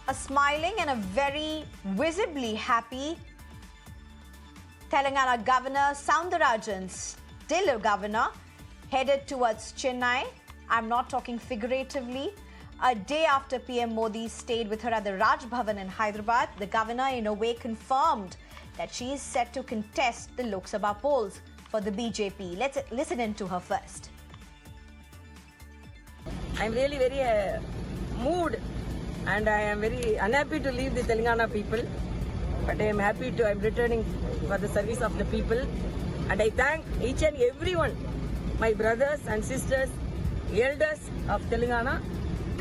a smiling and a very visibly happy Telangana Governor Soundararajan, still a governor, headed towards Chennai. I'm not talking figuratively. A day after PM Modi stayed with her at the Raj Bhavan in Hyderabad, the governor in a way confirmed that she is set to contest the Lok Sabha polls for the BJP. Let's listen in to her first. I'm really very moved, and I am very unhappy to leave the Telangana people. But I am happy to, I'm returning for the service of the people. And I thank each and everyone, my brothers and sisters, elders of Telangana.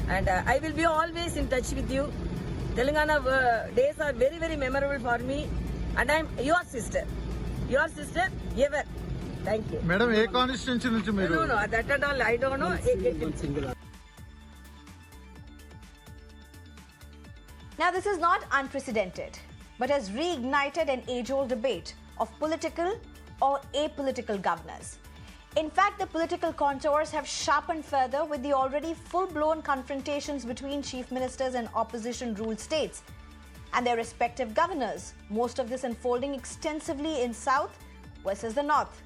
And I will be always in touch with you. Telangana days are very, very memorable for me. And I'm your sister ever. Thank you. Madam, a constituency nunchi meeru? No, that at all, I don't know. Now, this is not unprecedented, but has reignited an age-old debate of political or apolitical governors. In fact, the political contours have sharpened further with the already full-blown confrontations between chief ministers and opposition-ruled states and their respective governors, most of this unfolding extensively in South versus the North,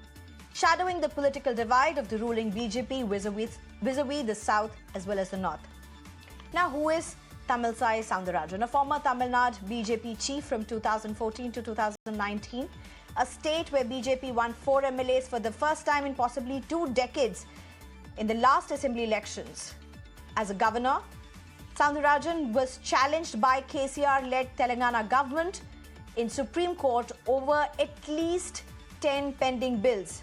shadowing the political divide of the ruling BJP vis-a-vis the South as well as the North. Now, who is Tamilisai Soundararajan, a former Tamil Nadu BJP chief from 2014 to 2019, a state where BJP won 4 MLAs for the first time in possibly 2 decades in the last assembly elections. As a governor, Soundararajan was challenged by KCR-led Telangana government in Supreme Court over at least 10 pending bills,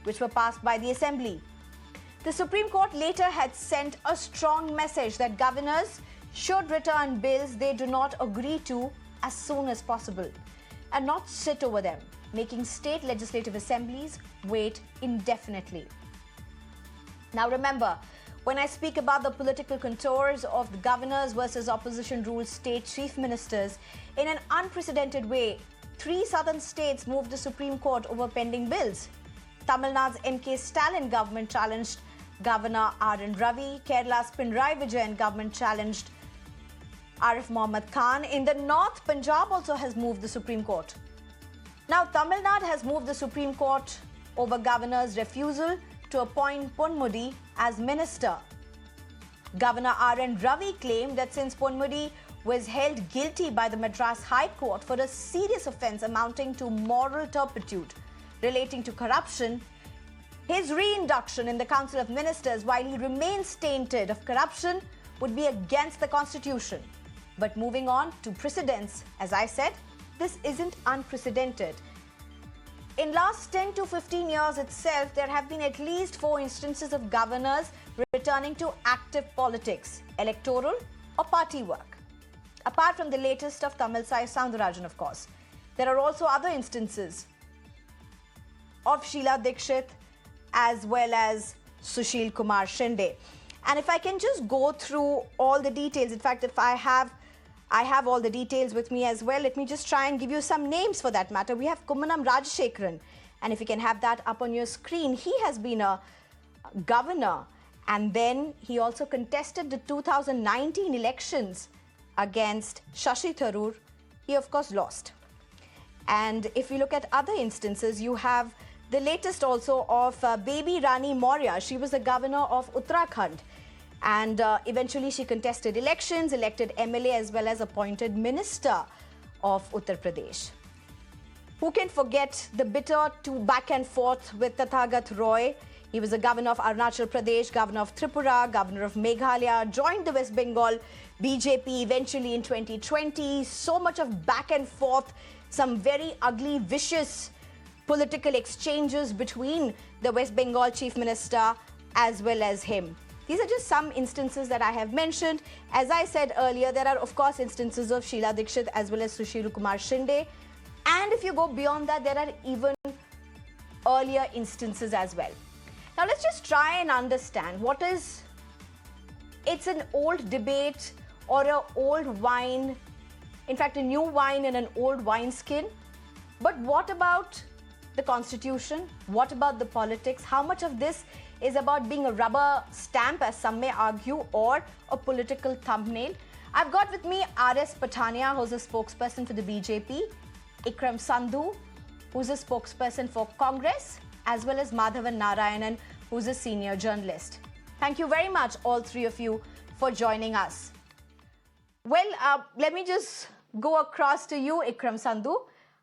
which were passed by the assembly. The Supreme Court later had sent a strong message that governors should return bills they do not agree to as soon as possible and not sit over them, making state legislative assemblies wait indefinitely. Now remember, when I speak about the political contours of the governors versus opposition-ruled state chief ministers, in an unprecedented way, 3 southern states moved the Supreme Court over pending bills. Tamil Nadu's M.K. Stalin government challenged Governor R.N. Ravi. Kerala's Pinarayi Vijayan government challenged Arif Mohammad Khan. In the north, Punjab also has moved the Supreme Court. Now, Tamil Nadu has moved the Supreme Court over governor's refusal to appoint Ponmudi as minister. Governor R.N. Ravi claimed that since Ponmudi was held guilty by the Madras High Court for a serious offence amounting to moral turpitude relating to corruption, his reinduction in the Council of Ministers while he remains tainted of corruption would be against the Constitution. But moving on to precedents, as I said, this isn't unprecedented. In last 10 to 15 years itself, there have been at least 4 instances of governors returning to active politics, electoral or party work. Apart from the latest of Tamilisai Soundararajan, of course, there are also other instances of Sheila Dikshit as well as Sushil Kumar Shinde. And if I can just go through all the details, in fact, if I have all the details with me as well, let me just try and give you some names for that matter. We have Kummanam Rajashekharan, and if you can have that up on your screen, he has been a governor, and then he also contested the 2019 elections against Shashi Tharoor. He, of course, lost. And if you look at other instances, you have the latest also of Baby Rani Maurya. She was the governor of Uttarakhand. And eventually she contested elections, elected MLA as well as appointed minister of Uttar Pradesh. Who can forget the bitter back and forth with Tathagat Roy? He was the governor of Arunachal Pradesh, governor of Tripura, governor of Meghalaya, joined the West Bengal BJP eventually in 2020. So much of back and forth, some very ugly, vicious political exchanges between the West Bengal chief minister as well as him. These are just some instances that I have mentioned. As I said earlier, there are of course instances of Sheila Dikshit as well as Sushil Kumar Shinde. And if you go beyond that, there are even earlier instances as well. Now let's just try and understand what is, it's an old debate or an old wine, in fact a new wine in an old wineskin. But what about the Constitution? What about the politics? How much of this is about being a rubber stamp, as some may argue, or a political thumbnail? I've got with me R.S. Pathania, who's a spokesperson for the BJP, Ikram Sandhu, who's a spokesperson for Congress, as well as Madhavan Narayanan, who's a senior journalist. Thank you very much, all three of you, for joining us. Well, let me just go across to you, Ikram Sandhu.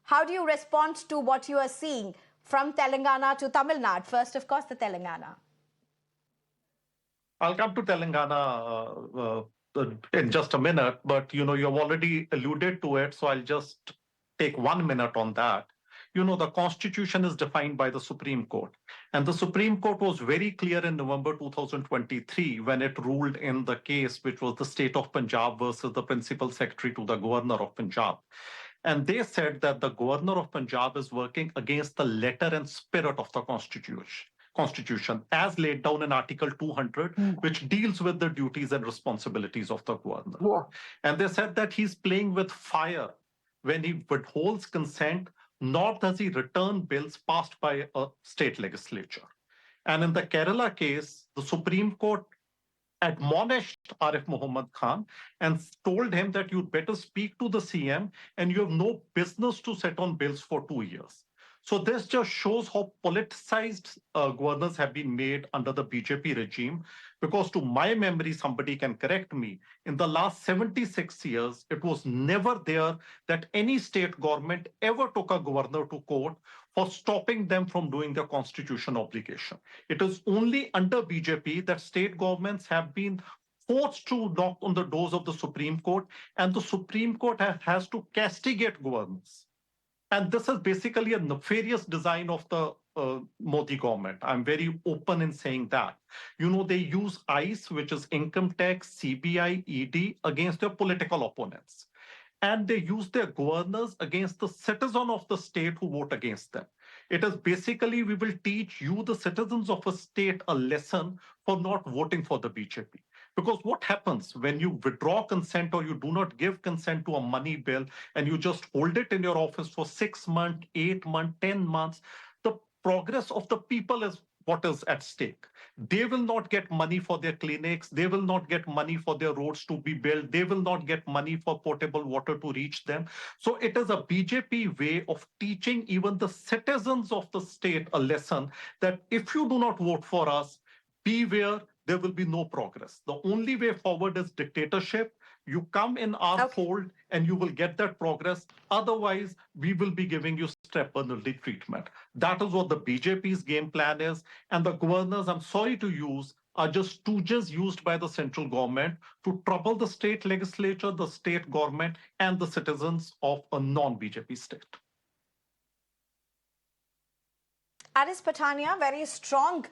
How do you respond to what you are seeing from Telangana to Tamil Nadu? First, of course, the Telangana. I'll come to Telangana in just a minute, but you've already alluded to it, so I'll just take 1 minute on that. The Constitution is defined by the Supreme Court, and the Supreme Court was very clear in November 2023 when it ruled in the case which was the state of Punjab versus the Principal Secretary to the Governor of Punjab. And they said that the Governor of Punjab is working against the letter and spirit of the Constitution as laid down in Article 200, which deals with the duties and responsibilities of the governor. Yeah. And they said that he's playing with fire when he withholds consent, nor does he return bills passed by a state legislature. And in the Kerala case, the Supreme Court admonished Arif Muhammad Khan and told him that you'd better speak to the CM and you have no business to sit on bills for 2 years. So this just shows how politicized governors have been made under the BJP regime, because to my memory, somebody can correct me, in the last 76 years, it was never there that any state government ever took a governor to court for stopping them from doing their constitutional obligation. It is only under BJP that state governments have been forced to knock on the doors of the Supreme Court, and the Supreme Court has to castigate governors. And this is basically a nefarious design of the Modi government. I'm very open in saying that. They use ICE, which is income tax, CBI, ED, against their political opponents. And they use their governors against the citizen of the state who vote against them. It is basically, we will teach you, the citizens of a state, a lesson for not voting for the BJP. Because what happens when you withdraw consent or you do not give consent to a money bill and you just hold it in your office for 6 months, 8 months, 10 months, the progress of the people is what is at stake. They will not get money for their clinics. They will not get money for their roads to be built. They will not get money for potable water to reach them. So it is a BJP way of teaching even the citizens of the state a lesson that if you do not vote for us, beware, there will be no progress. The only way forward is dictatorship. You come in our fold and you will get that progress. Otherwise, we will be giving you step penalty treatment. That is what the BJP's game plan is. And the governors, I'm sorry to use, are just stooges used by the central government to trouble the state legislature, the state government, and the citizens of a non-BJP state. R.S. Pathania, very strong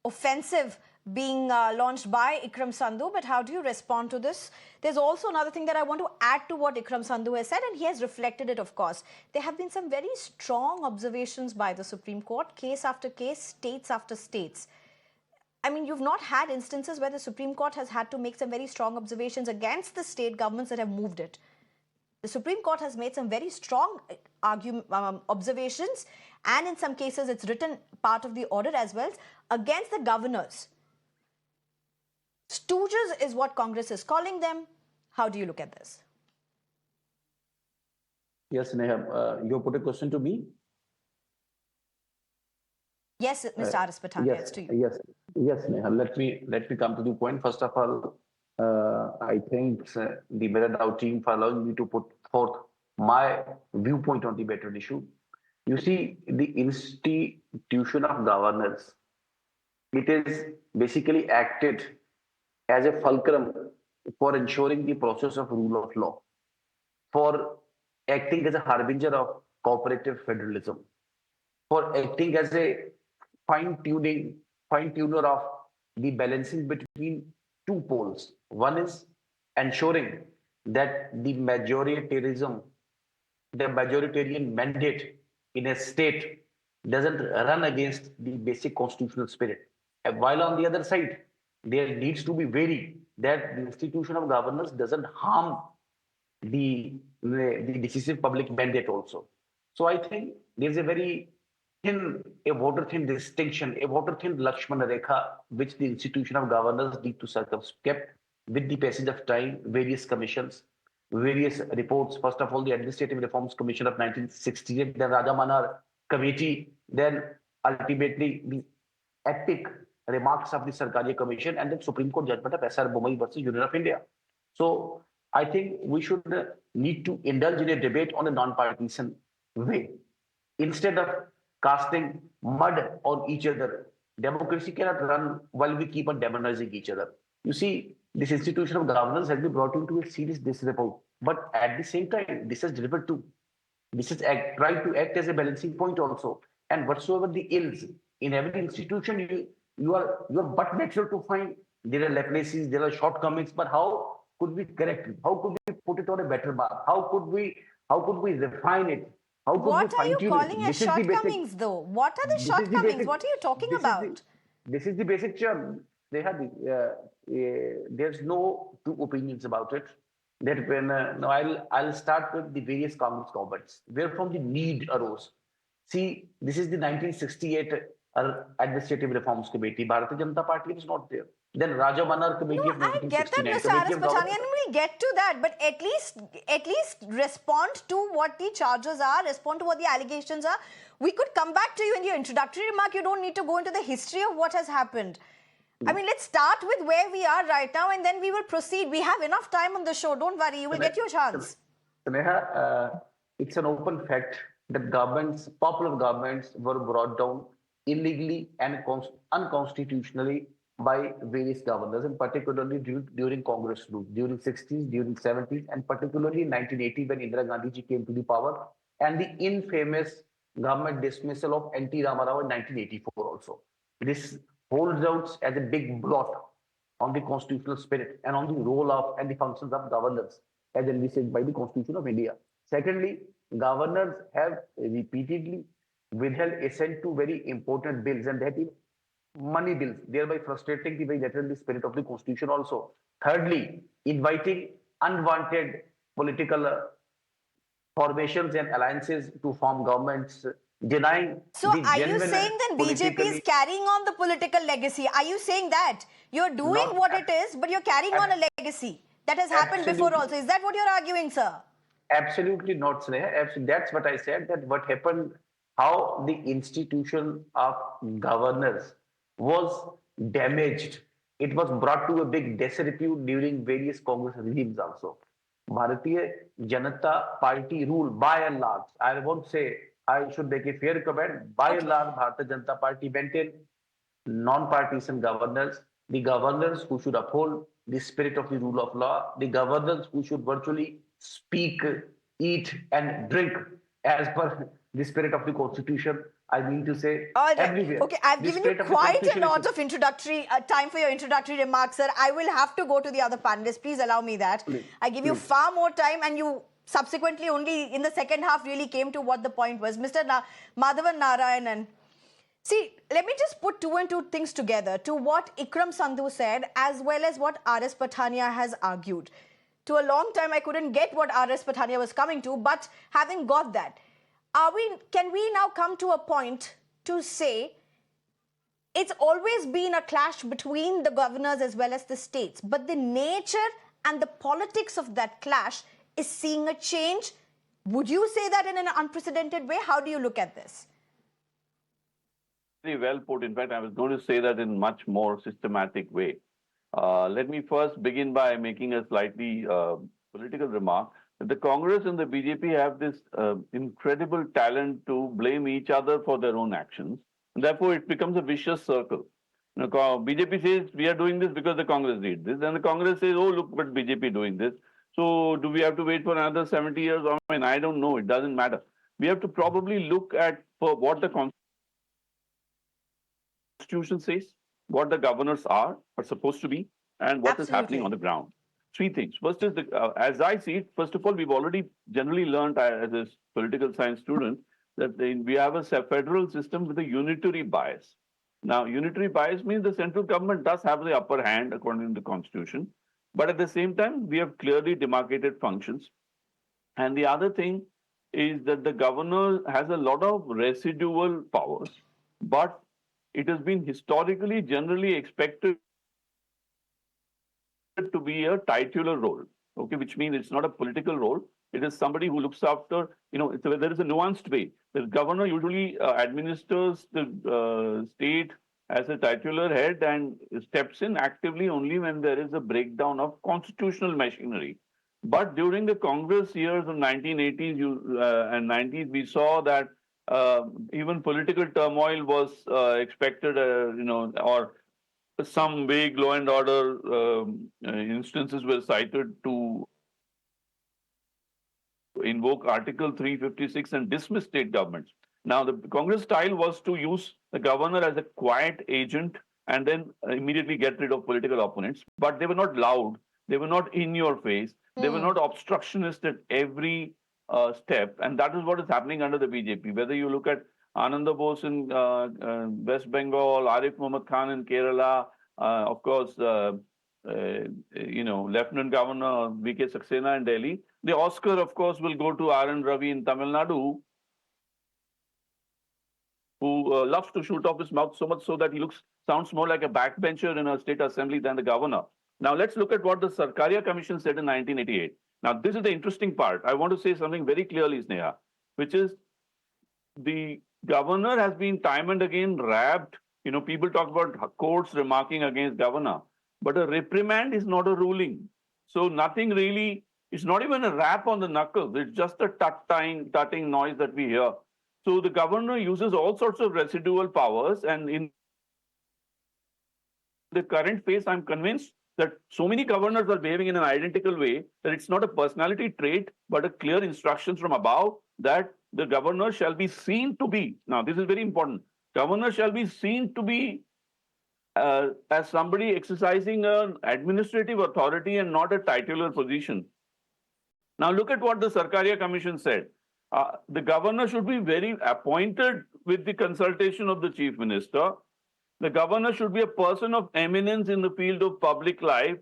offensive being launched by Ikram Sandhu, but how do you respond to this? There's also another thing that I want to add to what Ikram Sandhu has said, and he has reflected it, of course. There have been some very strong observations by the Supreme Court, case after case, states after states. I mean, you've not had instances where the Supreme Court has had to make some very strong observations against the state governments that have moved it. The Supreme Court has made some very strong observations, and in some cases, it's written part of the order as well, against the governors. Stooges is what Congress is calling them. How do you look at this? Yes, Sneha, you put a question to me? Yes, Mr. R.S. Pathania, yes, it's to you. Yes, Sneha. Let me come to the point. First of all, I thank the Meradao team for allowing me to put forth my viewpoint on the veteran issue. You see, the institution of governance, it is basically acted as a fulcrum for ensuring the process of rule of law, for acting as a harbinger of cooperative federalism, for acting as a fine-tuner of the balancing between two poles. One is ensuring that the majoritarian mandate in a state doesn't run against the basic constitutional spirit. While on the other side, there needs to be wary that the institution of governance doesn't harm the decisive public mandate also. So I think there's a very water-thin distinction, a water-thin Lakshmana Rekha, which the institution of governance need to circumscribe with the passage of time, various commissions, various reports. First of all, the Administrative Reforms Commission of 1968, then Rajamanar Committee, then ultimately the epic remarks of the Sarkaria Commission, and then Supreme Court judgment of SR Bommai versus Union of India. So I think we should need to indulge in a debate on a non-partisan way instead of casting mud on each other. Democracy cannot run while we keep on demonizing each other. You see, this institution of governance has been brought into a serious disrepute, but at the same time, this has delivered too. This is tried to act as a balancing point also. And whatsoever the ills in every institution, you are but natural to find there are laplaces, there are shortcomings. But how could we correct it? How could we put it on a better mark? How could we refine it? How could What we are you fine-tune calling it? as shortcomings, though? What are the This is the shortcomings? basic. What are you talking about? This is the basic term. There's no two opinions about it. That when now I'll start with the various Congress governments, where from the need arose. See, this is the 1968 Administrative Reforms Committee. Bharatiya Janata Party was not there. Then Raja Manar Committee No, of I get that, 1969. Mr. Committee R.S. of Pathania, Governance. and we'll get to that. But at least respond to what the charges are, respond to what the allegations are. We could come back to you in your introductory remark. You don't need to go into the history of what has happened. I mean, let's start with where we are right now, and then we will proceed. We have enough time on the show. Don't worry. You will get your chance. Sneha, it's an open fact that popular governments were brought down illegally and unconstitutionally by various governors, and particularly during Congress rule, during 60s, during 70s, and particularly in 1980 when Indira Gandhi ji came to the power, and the infamous government dismissal of N.T. Ramarao in 1984 also. This holds out as a big blot on the constitutional spirit and on the role of and the functions of governors as envisaged by the Constitution of India. Secondly, governors have repeatedly withheld assent to very important bills, and that is money bills, thereby frustrating the very letter and the spirit of the Constitution also. Thirdly, inviting unwanted political formations and alliances to form governments, denying So the are you genuine saying then BJP is carrying on the political legacy? Are you saying that? You're doing Not what it is, but you're carrying on a legacy that has happened before also. Is that what you're arguing, sir? Absolutely not, Sneha. That's what I said, that what happened, how the institution of governors was damaged. It was brought to a big disrepute during various Congress regimes also. Bharatiya Janata Party rule, by and large, I won't say, I should make a fair comment, by and large, Bharatiya Janata Party maintained non-partisan governors, the governors who should uphold the spirit of the rule of law, the governors who should virtually speak, eat, and drink as per the spirit of the Constitution. I mean to say, All right. everywhere. Okay, I've The given you spirit of the quite a Constitution lot is- of introductory time for your introductory remarks, sir. I will have to go to the other panelists. Please allow me that. Please, I give you far more time, and you subsequently only in the second half really came to what the point was. Mr. Madhavan Narayanan. See, let me just put two and two things together to what Ikram Sandhu said as well as what R.S. Pathania has argued. To a long time, I couldn't get what R.S. Pathania was coming to, but having got that, can we now come to a point to say it's always been a clash between the governors as well as the states, but the nature and the politics of that clash is seeing a change? Would you say that in an unprecedented way? How do you look at this? Very well put. In fact, I was going to say that in much more systematic way. Let me first begin by making a slightly political remark. The Congress and the BJP have this incredible talent to blame each other for their own actions. And therefore, it becomes a vicious circle. You know, BJP says, we are doing this because the Congress did this. And the Congress says, oh, look, but BJP doing this. So do we have to wait for another 70 years? I mean, I don't know. It doesn't matter. We have to probably look at what the Constitution says, what the governors are supposed to be, and what is happening on the ground. Three things. First is, as I see it, first of all, we've already generally learned as a political science student that we have a federal system with a unitary bias. Now, unitary bias means the central government does have the upper hand according to the Constitution, but at the same time, we have clearly demarcated functions. And the other thing is that the governor has a lot of residual powers, but it has been historically generally expected to be a titular role, okay, which means it's not a political role. It is somebody who looks after, there is a nuanced way. The governor usually administers the state as a titular head and steps in actively only when there is a breakdown of constitutional machinery. But during the Congress years of 1980s and 90s, we saw that even political turmoil was expected, or some vague law and order instances were cited to invoke Article 356 and dismiss state governments. Now, the Congress style was to use the governor as a quiet agent and then immediately get rid of political opponents. But they were not loud. They were not in your face. They were not obstructionist at every step. And that is what is happening under the BJP. Whether you look at Ananda Bose in West Bengal, Arif Muhammad Khan in Kerala, of course, Lieutenant Governor V.K. Saxena in Delhi. The Oscar, of course, will go to R.N. Ravi in Tamil Nadu, who loves to shoot off his mouth so much so that he sounds more like a backbencher in a state assembly than the governor. Now, let's look at what the Sarkaria Commission said in 1988. Now, this is the interesting part. I want to say something very clearly, Sneha, which is the governor has been time and again rapped. People talk about courts remarking against governor, but a reprimand is not a ruling. So nothing really, it's not even a rap on the knuckles. It's just a tutting noise that we hear. So the governor uses all sorts of residual powers. And in the current phase, I'm convinced that so many governors are behaving in an identical way that it's not a personality trait, but a clear instructions from above that the governor shall be seen to be. Now, this is very important. Governor shall be seen to be as somebody exercising an administrative authority and not a titular position. Now, look at what the Sarkaria Commission said. The governor should be very appointed with the consultation of the chief minister. The governor should be a person of eminence in the field of public life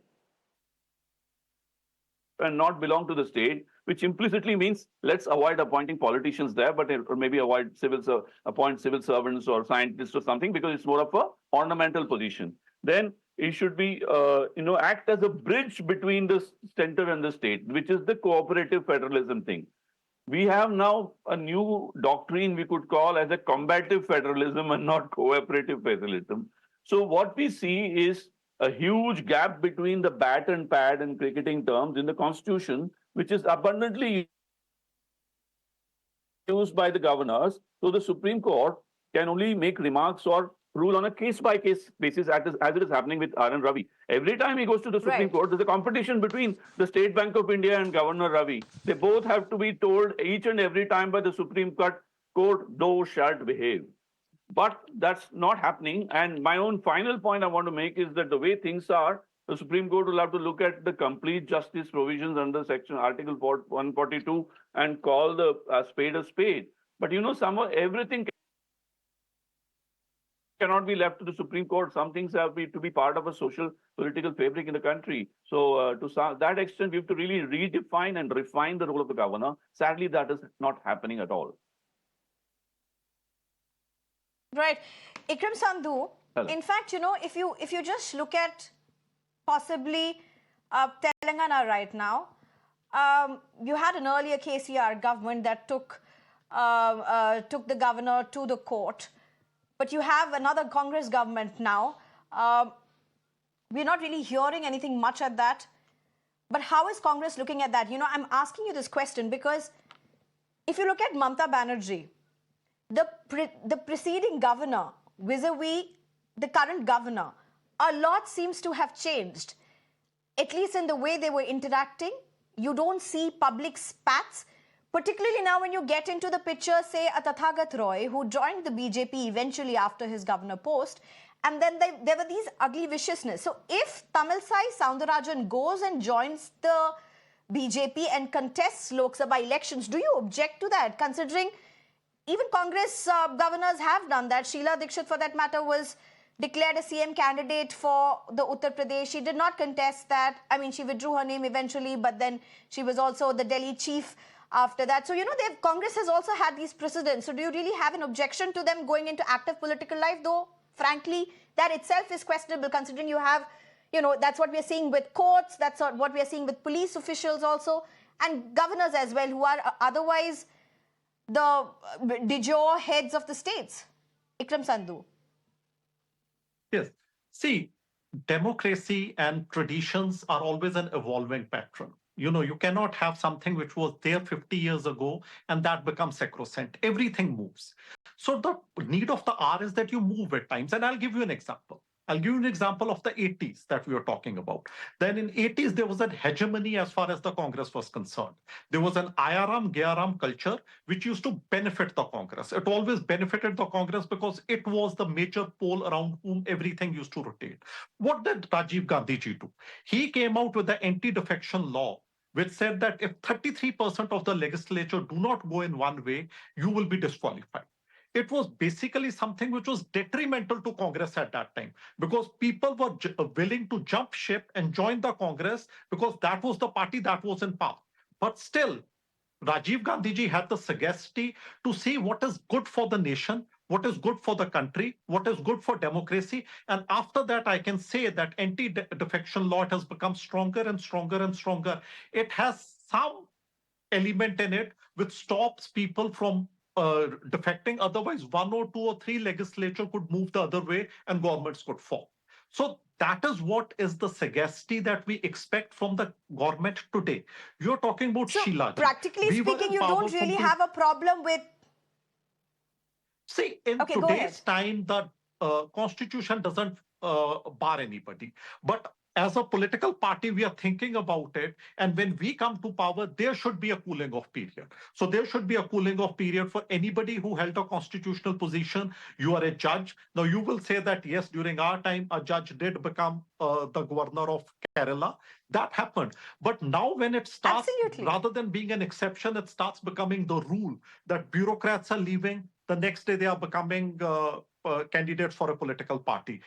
and not belong to the state, which implicitly means let's avoid appointing politicians there, but or maybe appoint civil servants or scientists or something, because it's more of a ornamental position. Then it should be, act as a bridge between the center and the state, which is the cooperative federalism thing. We have now a new doctrine we could call as a combative federalism and not cooperative federalism. So what we see is a huge gap between the bat and pad in cricketing terms in the constitution, which is abundantly used by the governors. So the Supreme Court can only make remarks or rule on a case-by-case basis as it is happening with R.N. Ravi. Every time he goes to the Supreme Court, there's a competition between the State Bank of India and Governor Ravi. They both have to be told each and every time by the Supreme Court, thou shalt behave. But that's not happening. And my own final point I want to make is that the way things are, the Supreme Court will have to look at the complete justice provisions under Article 142 and call the spade a spade. But somehow everything cannot be left to the Supreme Court. Some things have to be part of a social political fabric in the country. So to that extent, we have to really redefine and refine the role of the governor. Sadly, that is not happening at all. Right. Ikram Sandhu, Hello. In fact, if you just look at possibly Telangana right now, you had an earlier KCR government that took the governor to the court. But you have another Congress government now. We're not really hearing anything much at that. But how is Congress looking at that? I'm asking you this question because if you look at Mamata Banerjee, the preceding governor vis-a-vis the current governor, a lot seems to have changed, at least in the way they were interacting. You don't see public spats, particularly now when you get into the picture, say, a Tathagat Roy, who joined the BJP eventually after his governor post, and then there were these ugly viciousness. So if Tamilisai Soundararajan goes and joins the BJP and contests Lok Sabha elections, do you object to that, considering even Congress governors have done that? Sheila Dikshit, for that matter, was declared a CM candidate for the Uttar Pradesh. She did not contest that. I mean, she withdrew her name eventually, but then she was also the Delhi chief after that. So, Congress has also had these precedents. So do you really have an objection to them going into active political life, though? Frankly, that itself is questionable, considering you have, You know, that's what we're seeing with courts, that's what we're seeing with police officials also, and governors as well, who are otherwise the de jure heads of the states. Ikram Sandhu. Yes. See, democracy and traditions are always an evolving pattern. You know, you cannot have something which was there 50 years ago and that becomes sacrosanct. Everything moves. So the need of the hour is that you move at times. And I'll give you an example. I'll give you an example of the 80s that we were talking about. Then in 80s, there was a hegemony as far as the Congress was concerned. There was an Ayaram, Gayaram culture which used to benefit the Congress. It always benefited the Congress because it was the major pole around whom everything used to rotate. What did Rajiv Gandhi ji do? He came out with the anti-defection law, which said that if 33% of the legislature do not go in one way, you will be disqualified. It was basically something which was detrimental to Congress at that time because people were willing to jump ship and join the Congress because that was the party that was in power. But still, Rajiv Gandhi ji had the sagacity to see what is good for the nation, what is good for the country, what is good for democracy. And after that, I can say that anti-defection law has become stronger and stronger and stronger. It has some element in it which stops people from defecting. Otherwise, one or two or three legislature could move the other way and governments could fall. So that is what is the sagacity that we expect from the government today. You're talking about So, Sheila. practically speaking, you don't really have a problem with... See, in Okay, today's time, the constitution doesn't bar anybody. But as a political party, we are thinking about it. And when we come to power, there should be a cooling off period. So there should be a cooling off period for anybody who held a constitutional position. You are a judge. Now, you will say that, yes, during our time, a judge did become the governor of Kerala. That happened. But now when it starts, Absolutely. rather than being an exception, it starts becoming the rule that bureaucrats are leaving. The next day, they are becoming candidates for a political party.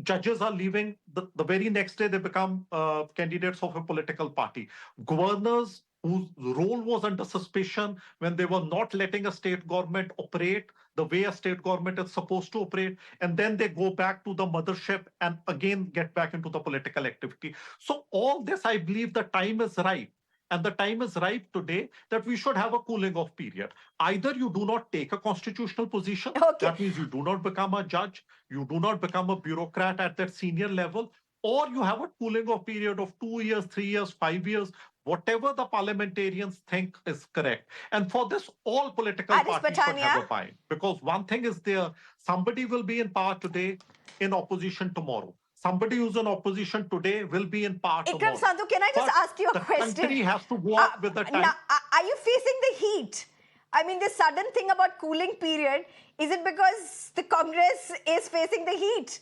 Judges are leaving. The very next day, they become candidates of a political party. Governors whose role was under suspicion when they were not letting a state government operate the way a state government is supposed to operate, and then they go back to the mothership and again get back into the political activity. So all this, I believe the time is ripe. And the time is ripe today that we should have a cooling off period. Either you do not take a constitutional position, that means you do not become a judge, you do not become a bureaucrat at that senior level, or you have a cooling off period of 2 years, 3 years, 5 years, whatever the parliamentarians think is correct. And for this, all political parties should have a buy-in. Because one thing is there, somebody will be in power today, in opposition tomorrow. Somebody who's in opposition today will be in power tomorrow. Ikram Sandhu, can I just ask you a question? The country has to go up with the time. Now, are you facing the heat? I mean, this sudden thing about cooling period, is it because the Congress is facing the heat?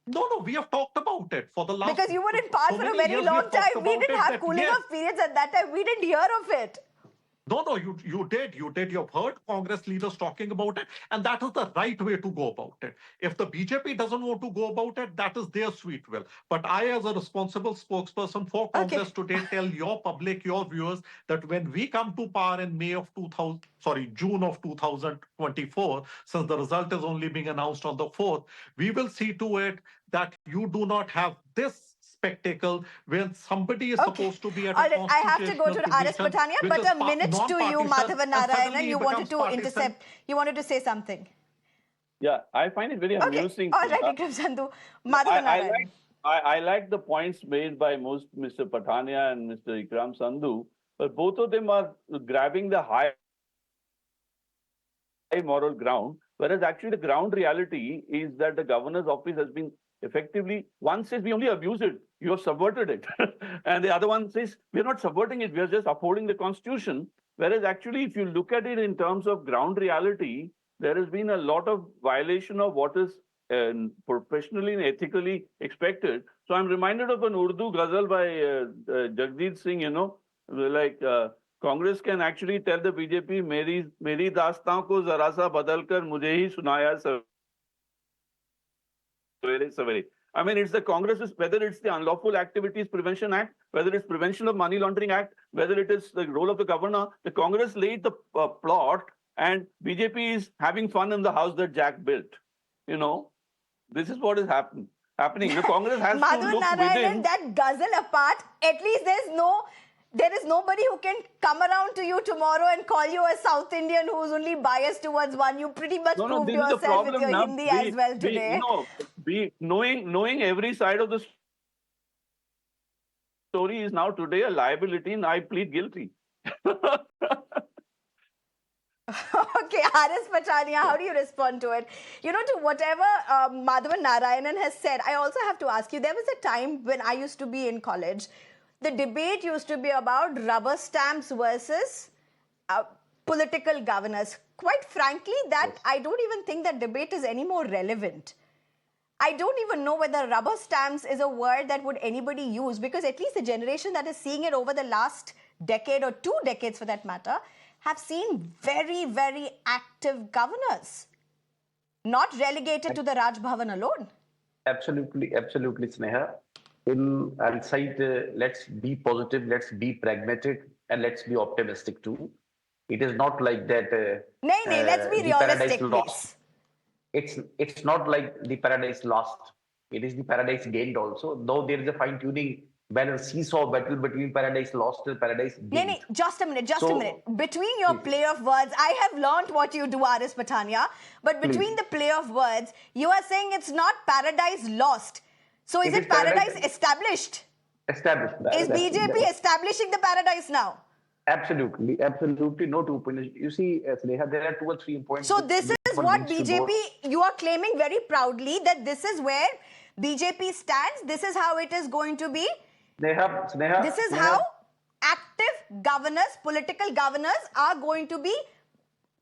No, we have talked about it for the last... Because you were in power for a very long time. We didn't have cooling off periods at that time. We didn't hear of it. No, you did. You've heard Congress leaders talking about it, and that is the right way to go about it. If the BJP doesn't want to go about it, that is their sweet will. But I, as a responsible spokesperson for Congress today, tell your public, your viewers, that when we come to power in June of 2024, since the result is only being announced on the 4th, we will see to it that you do not have this spectacle when somebody is supposed to be at a constitutional I have to go to RS Pathania, but a minute to you, Madhavan Narayanan. You wanted to intercept. You wanted to say something. Yeah, I find it very amusing. All right, Ikram Sandhu. Madhavan Narayanan. I like the points made by Mr. Pathania and Mr. Ikram Sandhu, but both of them are grabbing the high moral ground, whereas actually the ground reality is that the governor's office has been effectively, one says we only abuse it, you have subverted it. And the other one says we're not subverting it, we're just upholding the constitution. Whereas actually, if you look at it in terms of ground reality, there has been a lot of violation of what is professionally and ethically expected. So I'm reminded of an Urdu ghazal by Jagdeep Singh, like Congress can actually tell the BJP, Meri dastaan ko zara sa badal kar mujhe hi sunaya savere. I mean, it's the Congress, whether it's the Unlawful Activities Prevention Act, whether it's Prevention of Money Laundering Act, whether it is the role of the governor, the Congress laid the plot and BJP is having fun in the house that Jack built. This is what has happened. happening. The Congress has to Madhavan look Narayanan, within. that guzzle apart, at least there is nobody who can come around to you tomorrow and call you a South Indian who's only biased towards one. You pretty much No, proved this is the yourself with problem your now. Hindi as well today. Knowing every side of the story is now today a liability, and I plead guilty. Okay, R.S. Pathania, how do you respond to it? You know, to whatever Madhavan Narayanan has said, I also have to ask you, there was a time when I used to be in college, the debate used to be about rubber stamps versus political governance. Quite frankly, that I don't even think that debate is any more relevant. I don't even know whether rubber stamps is a word that would anybody use, because at least the generation that is seeing it over the last decade or 2 decades for that matter have seen very, very active governors, not relegated to the Raj Bhavan alone. Absolutely, absolutely, Sneha. I'll cite, let's be positive, let's be pragmatic, and let's be optimistic too. It is not like that. Let's be the paradise realistic, lost. please. It's not like the paradise lost. It is the paradise gained also. Though there is a fine tuning balance, seesaw battle between paradise lost and paradise gained. Just a minute. Between your play of words, I have learnt what you do, R.S. Pathania. But between the play of words, you are saying it's not paradise lost. So is it paradise established? Established. Is BJP establishing the paradise now? Absolutely, no two opinions. You see, Sneha, there are 2 or 3 points. So this is what BJP, you are claiming very proudly that this is where BJP stands. This is how it is going to be. Sneha, this is how active governors, political governors are going to be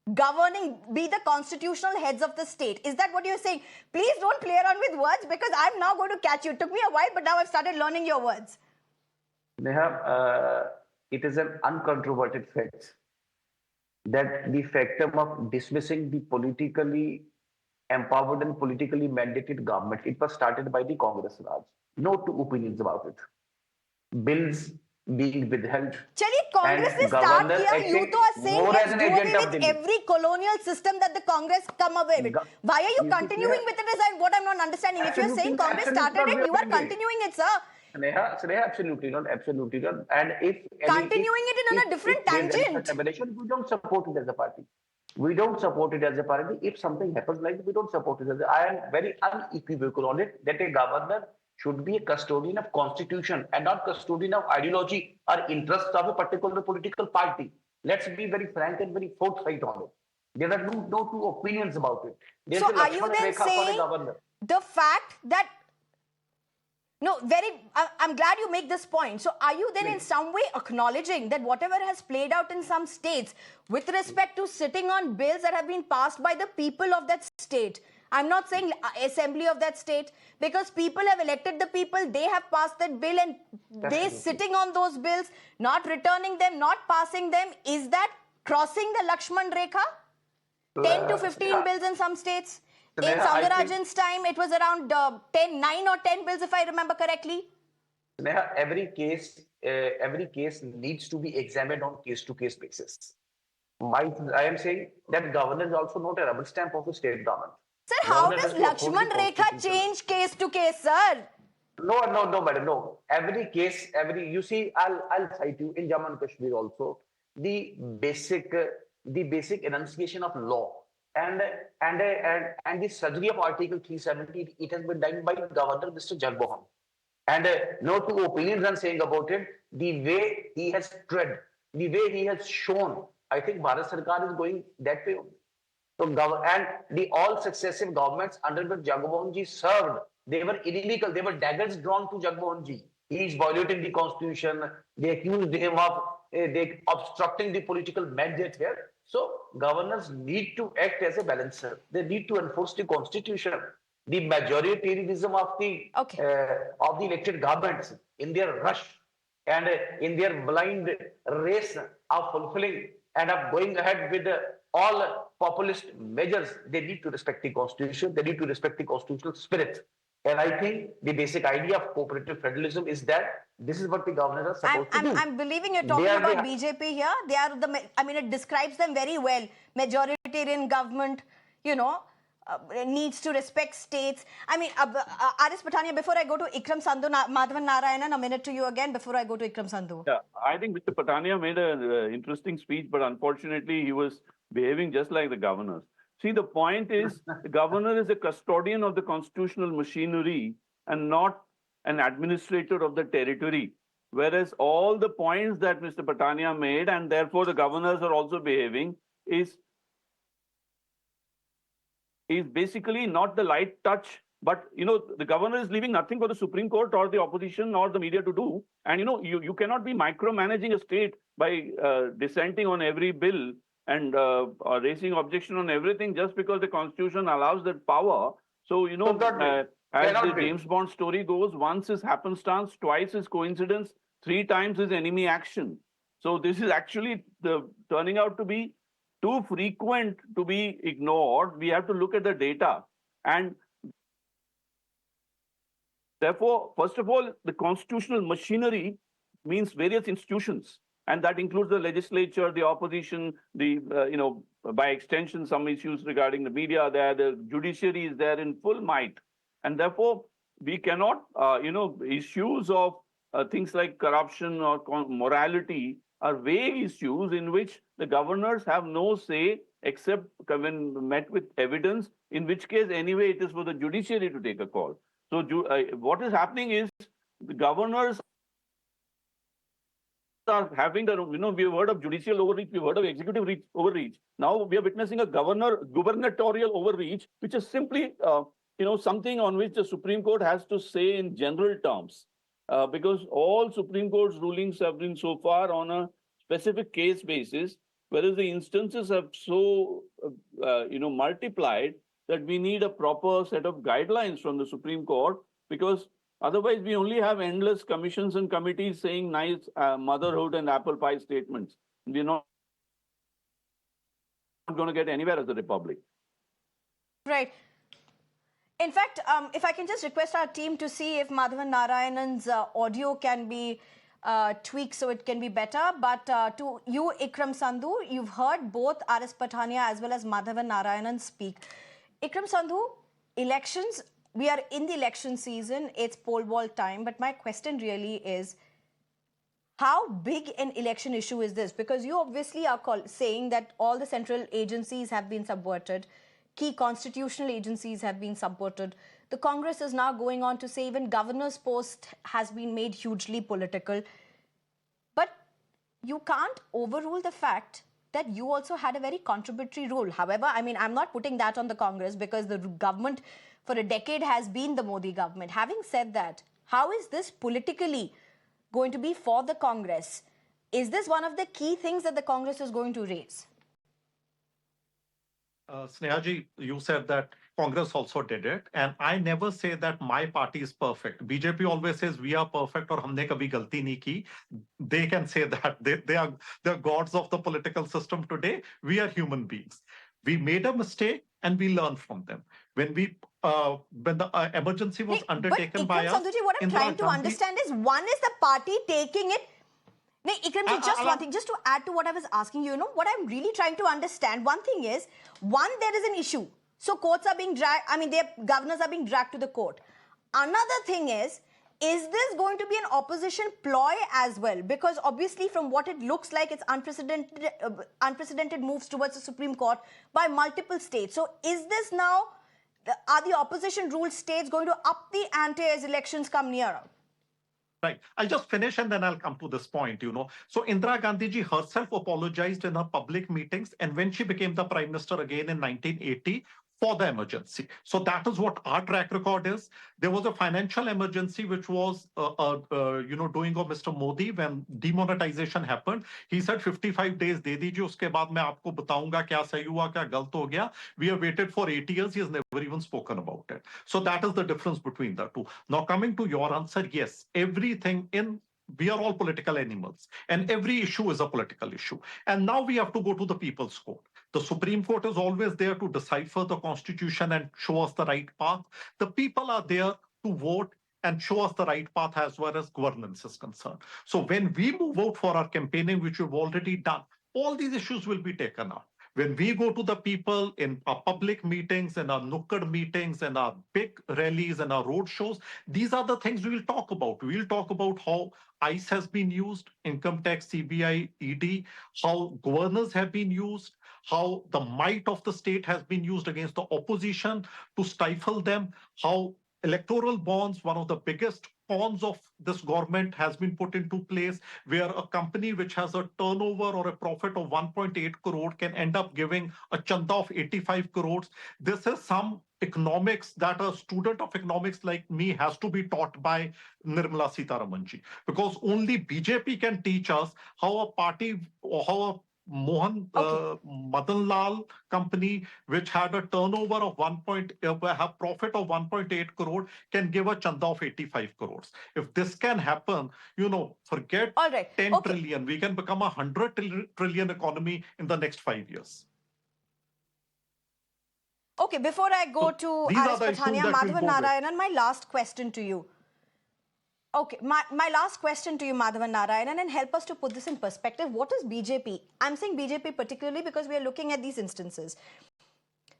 be the constitutional heads of the state. Is that what you're saying? Please don't play around with words, because I'm now going to catch you. It took me a while, but now I've started learning your words. Sneha, it is an uncontroverted fact that the factum of dismissing the politically empowered and politically mandated government, it was started by the Congress Raj. No 2 opinions about it. Bills being withheld. Chaliye, Congress is start here. You to are saying let's do away with every colonial system that the Congress come away with. Why are you continuing with it is what I'm not understanding. If you're saying Congress started it, you are continuing it, sir. Sneha, absolutely not. And if continuing it in a different tangent, we don't support it as a party. If something happens like that, we don't support it. I am very unequivocal on it that a governor should be a custodian of constitution and not custodian of ideology or interests of a particular political party. Let's be very frank and very forthright on it. There are no 2 opinions about it. So are you then saying the fact that I'm glad you make this point. So are you then in some way acknowledging that whatever has played out in some states with respect to sitting on bills that have been passed by the people of that state? I'm not saying assembly of that state, because people have elected the people, they have passed that bill, and they sitting on those bills, not returning them, not passing them. Is that crossing the Lakshman Rekha? 10 to 15 bills in some states. In Soundararajan's time, it was around 9 or 10 bills, if I remember correctly. Sneha, every case needs to be examined on case-to-case basis. I am saying that governor is also not a rubber stamp of the state government. Sir, how does Lakshman Rekha change case to case, sir? No, madam, no. Every case, you see, I'll cite you in Jammu and Kashmir also the basic enunciation of law. And the surgery of Article 370, it has been done by Governor Mr. Jagmohan. And no 2 opinions I'm saying about it. The way he has tread, the way he has shown, I think Bharat Sarkar is going that way. So, and all successive governments under which Jagmohan ji served, they were illegal. They were daggers drawn to Jagmohan ji. He is violating the constitution. They accused him of obstructing the political mandate here. So governors need to act as a balancer. They need to enforce the constitution. The majoritarianism of the elected governments in their rush and in their blind race of fulfilling and of going ahead with all populist measures, they need to respect the constitution. They need to respect the constitutional spirit. And I think the basic idea of cooperative federalism is that this is what the governors are supposed to do. I'm believing you're talking about BJP here. They are it describes them very well. Majoritarian government, needs to respect states. I mean, Aris Pathania, before I go to Ikram Sandhu, Madhavan Narayanan, a minute to you again before I go to Ikram Sandhu. Yeah, I think Mr. Pathania made an interesting speech, but unfortunately, he was behaving just like the governors. See, the point is, the governor is a custodian of the constitutional machinery and not an administrator of the territory. Whereas all the points that Mr. Pathania made, and therefore the governors are also behaving, is basically not the light touch, but the governor is leaving nothing for the Supreme Court or the opposition or the media to do. And you cannot be micromanaging a state by dissenting on every bill and raising objection on everything just because the Constitution allows that power. So as the James Bond story goes, once is happenstance, twice is coincidence, 3 times is enemy action. So this is actually turning out to be too frequent to be ignored. We have to look at the data. And therefore, first of all, the constitutional machinery means various institutions. And that includes the legislature, the opposition, by extension, some issues regarding the media are there, the judiciary is there in full might. And therefore, we cannot, issues of things like corruption or morality are vague issues in which the governors have no say except when met with evidence, in which case, anyway, it is for the judiciary to take a call. So what is happening is the governors are having we've heard of judicial overreach, we've heard of executive overreach. Now we are witnessing a gubernatorial overreach, which is simply, something on which the Supreme Court has to say in general terms. Because all Supreme Court's rulings have been so far on a specific case basis, whereas the instances have so, multiplied that we need a proper set of guidelines from the Supreme Court, because otherwise we only have endless commissions and committees saying nice motherhood and apple pie statements. We're not going to get anywhere as a republic. Right. In fact, if I can just request our team to see if Madhavan Narayanan's audio can be tweaked so it can be better. But to you, Ikram Sandhu, you've heard both Aris Pathania as well as Madhavan Narayanan speak. Ikram Sandhu, elections, we are in the election season, it's poll ball time. But my question really is, how big an election issue is this? Because you obviously are saying that all the central agencies have been subverted. Key constitutional agencies have been subverted. The Congress is now going on to say even governor's post has been made hugely political. But you can't overrule the fact that you also had a very contributory role. However, I mean, I'm not putting that on the Congress because the government for a decade has been the Modi government. Having said that, how is this politically going to be for the Congress? Is this one of the key things that the Congress is going to raise? Snehaji, you said that Congress also did it, and I never say that my party is perfect. BJP always says we are perfect or humne kabhi galti nahi ki. They can say that they are gods of the political system today. We are human beings. We made a mistake and we learn from them. When the emergency was undertaken by us, Sandhuji, what I'm trying to understand is, one is the party taking it. No, Ikram, just one thing, just to add to what I was asking you, what I'm really trying to understand, one thing is, there is an issue. So courts are being dragged, their governors are being dragged to the court. Another thing is this going to be an opposition ploy as well? Because obviously from what it looks like, it's unprecedented moves towards the Supreme Court by multiple states. So is this now, are the opposition ruled states going to up the ante as elections come nearer? Right. I'll just finish and then I'll come to this point, So Indira Gandhi ji herself apologized in her public meetings, and when she became the Prime Minister again in 1980, for the emergency. So that is what our track record is. There was a financial emergency which was, doing of Mr. Modi when demonetization happened. He said 55 days de dijiye, uske baad main aapko bataunga kya sahi hua, kya galt ho gaya. We have waited for 8 years. He has never even spoken about it. So that is the difference between the two. Now coming to your answer, yes, we are all political animals, and every issue is a political issue. And now we have to go to the People's Court. The Supreme Court is always there to decipher the Constitution and show us the right path. The people are there to vote and show us the right path as far as governance is concerned. So when we move out for our campaigning, which we've already done, all these issues will be taken up. When we go to the people in our public meetings, in our nukkad meetings, in our big rallies, and our road shows, these are the things we will talk about. We'll talk about how ICE has been used, income tax, CBI, ED, how governors have been used, how the might of the state has been used against the opposition to stifle them, how electoral bonds, one of the biggest cons of this government, has been put into place, where a company which has a turnover or a profit of 1.8 crore can end up giving a chanda of 85 crores. This is some economics that a student of economics like me has to be taught by Nirmala Sitharamanji, because only BJP can teach us how a party or how a Madan Lal company, which had a turnover of have profit of 1.8 crore, can give a chanda of 85 crores. If this can happen, forget All right. 10 trillion. We can become a 100 trillion economy in the next 5 years. Okay, before I go to Aris Pathania, Madhavan Narayanan, my last question to you. Okay, my last question to you, Madhavan Narayanan, and help us to put this in perspective. What is BJP? I'm saying BJP particularly because we are looking at these instances.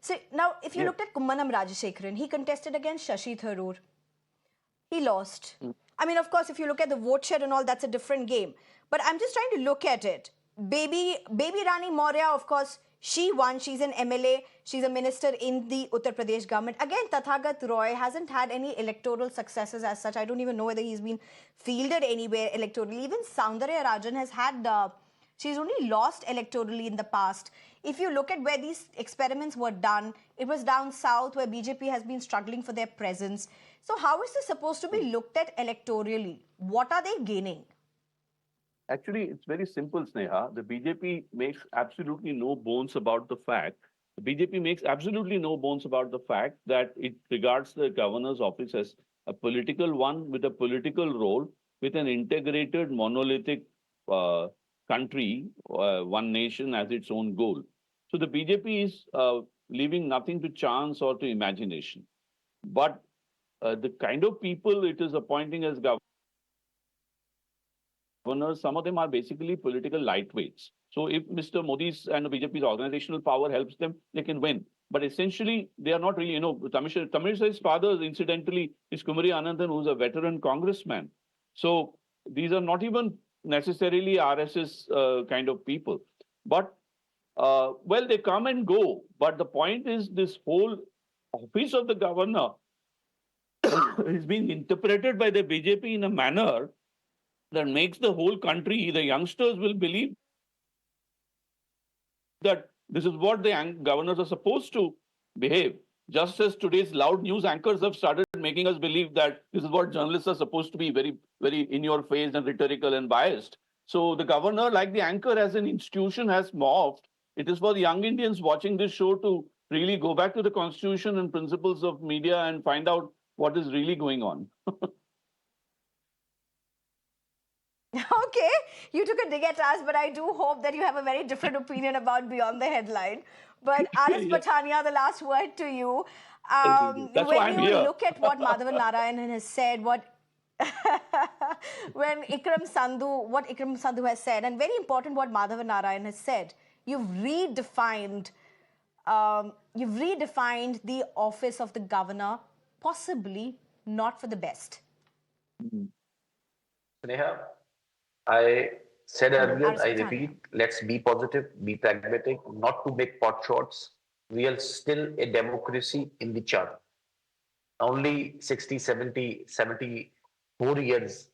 So now, if you looked at Kummanam Rajashekharan, he contested against Shashi Tharoor. He lost. I mean, of course, if you look at the vote share and all, that's a different game. But I'm just trying to look at it. Baby Rani Maurya, of course, she won. She's an MLA. She's a minister in the Uttar Pradesh government. Again, Tathagat Roy hasn't had any electoral successes as such. I don't even know whether he's been fielded anywhere electorally. Even Soundararajan has had... she's only lost electorally in the past. If you look at where these experiments were done, it was down south where BJP has been struggling for their presence. So how is this supposed to be looked at electorally? What are they gaining? Actually, it's very simple, Sneha. The BJP makes absolutely no bones about the fact. The BJP makes absolutely no bones about the fact that it regards the governor's office as a political one with a political role, with an integrated monolithic country, one nation as its own goal. So the BJP is leaving nothing to chance or to imagination. But the kind of people it is appointing as governors, some of them are basically political lightweights. So if Mr. Modi's and BJP's organizational power helps them, they can win. But essentially, they are not really, Tamilisai's father, incidentally, is Kumari Anandan, who's a veteran congressman. So these are not even necessarily RSS kind of people. But, well, they come and go. But the point is, this whole office of the governor is being interpreted by the BJP in a manner that makes the whole country, the youngsters will believe that this is what the governors are supposed to behave. Just as today's loud news anchors have started making us believe that this is what journalists are supposed to be, very, very in your face and rhetorical and biased. So the governor, like the anchor as an institution, has morphed. It is for the young Indians watching this show to really go back to the constitution and principles of media and find out what is really going on. Okay, you took a dig at us, but I do hope that you have a very different opinion about Beyond the Headline. But Aris Pathania, the last word to you. When you look at what Madhavan Narayanan has said, what Ikram Sandhu has said, and very important what Madhavan Narayanan has said, you've redefined the office of the governor, possibly not for the best. Sneha, I said earlier, I repeat, let's be positive, be pragmatic, not to make pot shots. We are still a democracy in the chart. Only 60, 70, 74 years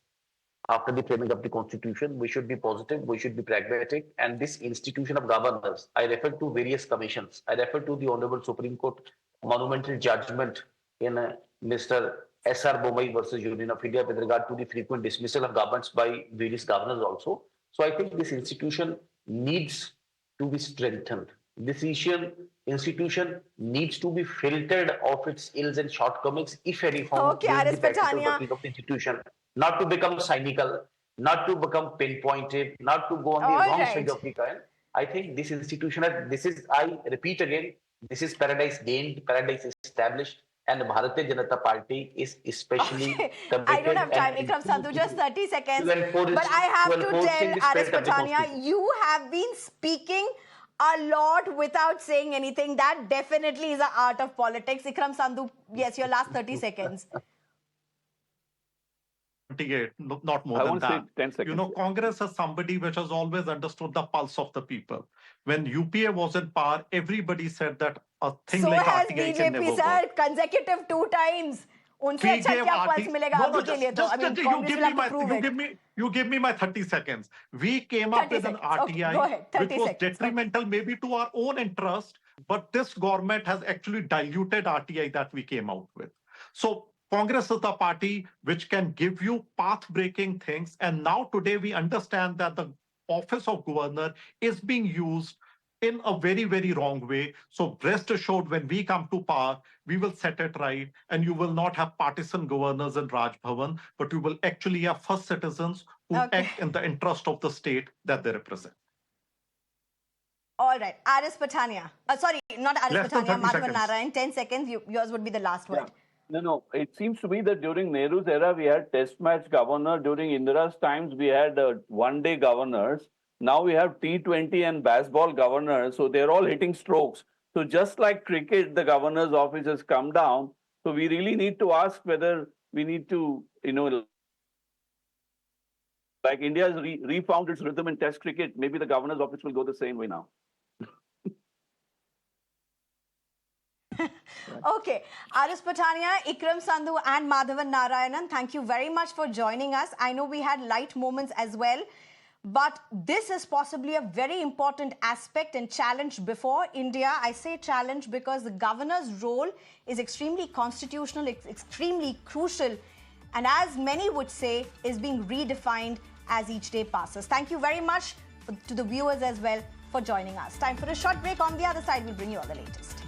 after the framing of the constitution, we should be positive, we should be pragmatic. And this institution of governors, I refer to various commissions. I refer to the Honorable Supreme Court monumental judgment in Mr. S.R. Bombay versus Union of India with regard to the frequent dismissal of governments by various governors also. So I think this institution needs to be strengthened. This institution needs to be filtered of its ills and shortcomings, if any form of the institution, not to become cynical, not to become pinpointed, not to go on the wrong side of the coin. I think this institution, I repeat again, this is paradise gained, paradise established. And the Bharatiya Janata Party is especially committed. I don't have time, Ikram Sandhu, just 30 seconds. But I have to tell Aris Pathania, you have been speaking a lot without saying anything. That definitely is the art of politics. Ikram Sandhu, yes, your last 30 seconds. 28, not more I than want to say that. 10 seconds. You know, Congress is somebody which has always understood the pulse of the people. When UPA was in power, everybody said that a thing So like has RTI can never BJP, work. sir, consecutive 2 times. उनसे We अच्छा gave क्या RT pulse मिलेगा अभी के लिए तो? I mean, Congress will have to prove it. you give me my 30 seconds. We came up 30 with an seconds. Okay, RTI go ahead. 30 which was seconds. detrimental maybe to our own interest, but this government has actually diluted RTI that we came out with. So Congress is the party which can give you path-breaking things, and now today we understand that the office of governor is being used in a very, very wrong way. So rest assured, when we come to power, we will set it right, and you will not have partisan governors in Raj Bhavan, but you will actually have first citizens who act in the interest of the state that they represent. All right, Aris Pathania. Sorry, not Aris Pathania, Madhavan Narayan. 10 seconds, yours would be the last word. No. It seems to me that during Nehru's era, we had test match governor. During Indira's times, we had one-day governors. Now we have T20 and baseball governors. So they're all hitting strokes. So just like cricket, the governor's office has come down. So we really need to ask whether we need to, like India has refound its rhythm in test cricket. Maybe the governor's office will go the same way now. Okay, Aris Pathania, Ikram Sandhu and Madhavan Narayanan, thank you very much for joining us. I know we had light moments as well, but this is possibly a very important aspect and challenge before India. I say challenge because the governor's role is extremely constitutional, extremely crucial, and as many would say, is being redefined as each day passes. Thank you very much to the viewers as well for joining us. Time for a short break. On the other side, we'll bring you all the latest.